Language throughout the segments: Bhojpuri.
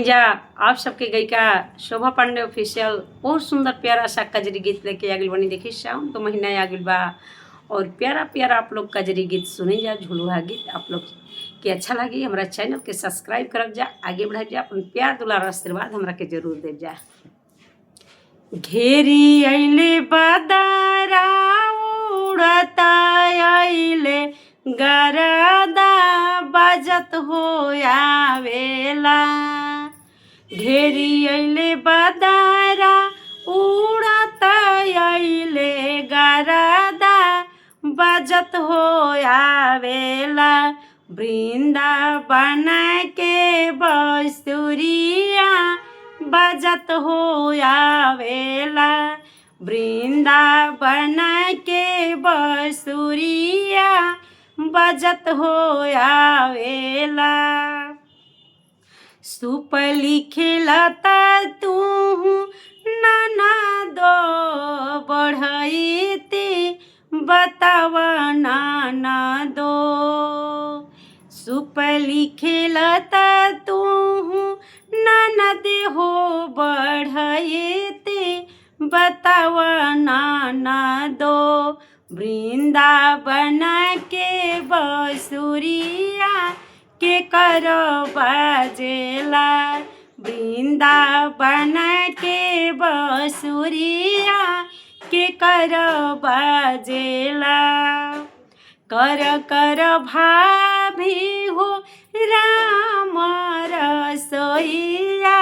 जा आप सबके गायिका शोभा पांडे ऑफिशियल बहुत सुंदर प्यारा सा कजरी गीत लेके आगिल बनी। देखी साउन तो महीना आगिल बा और प्यारा प्यारा आप लोग कजरी गीत सुने जा, झुलुहा गीत आप लोग के अच्छा लगी। हमारा चैनल के सब्सक्राइब कर जा, आगे बढ़ा जा, अपन प्यार दुलार आशीर्वाद हमरा के जरूर दे जा। घेरी आइले बदारा उड़ता आइले गरदा बजत हो आवेला। घेरी आइले बदारा उड़ता आइले गरदा बजत हो आवेला। वृंदावन के बंसुरिया बजत हो आवेला। वृंदावन के बंसुरिया बजत हो आवेला। सुपली खेलता तू नाना दो बढ़ईती बताव नाना दो। सुपली खेलता तू ननद हो बढ़ईती बताव नाना दो। वृंदावन के बंसुरिया के कर बाजेला। वृंदावन के बंसुरिया के कर बाजेला। कर कर भाभी हो राम रसोइया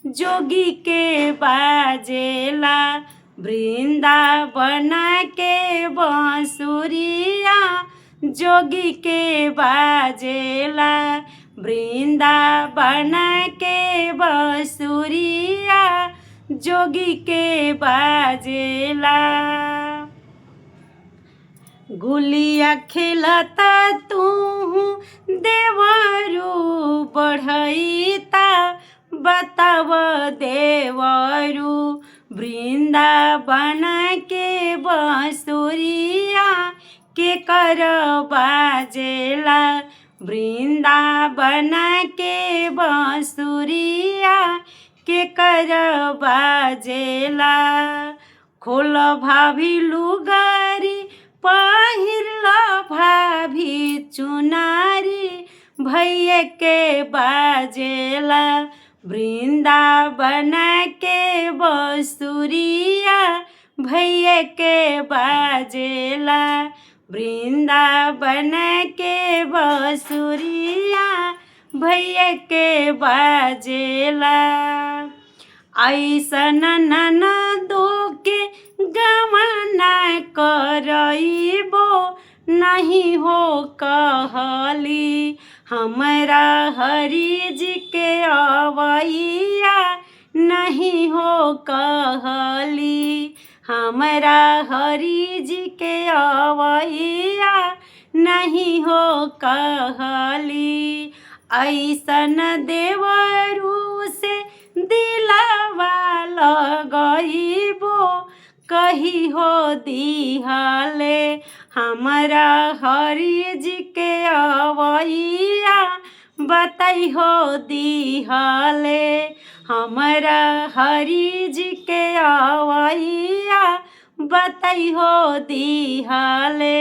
जोगी के बाजेला। वृंदावन के बंसुरिया जोगी के बाजेला। वृंदावन के बंसुरिया जोगी के बाजेला। गुलिया खेलता तू देवरू बढ़ईता बताव देवरू। वृंदावन के बंसुरिया के कर बाजेला। वृंदावन के बंसुरिया के कर बाजेला। खोल भाभी लुगारी पहिरल भाभी चुनारी भैया के बाजेला। वृंदावन के बंसुरिया भैया के बाजेला। वृंदावन के बंसुरिया भैया के बाजेला। ऐसन ननदो के गमना करइबो नहीं हो कहली। हमरा हरि जी के अवैया नहीं हो कहली। हमरा हरि जी के अवैया नहीं हो कहली। ऐसन देवरू से दिलवा लगइबो कही हो दिहले। हमरा हरि जी के अवैया बताई हो दिहले। हमरा हरि जी के अवैया बताई हो दिहले।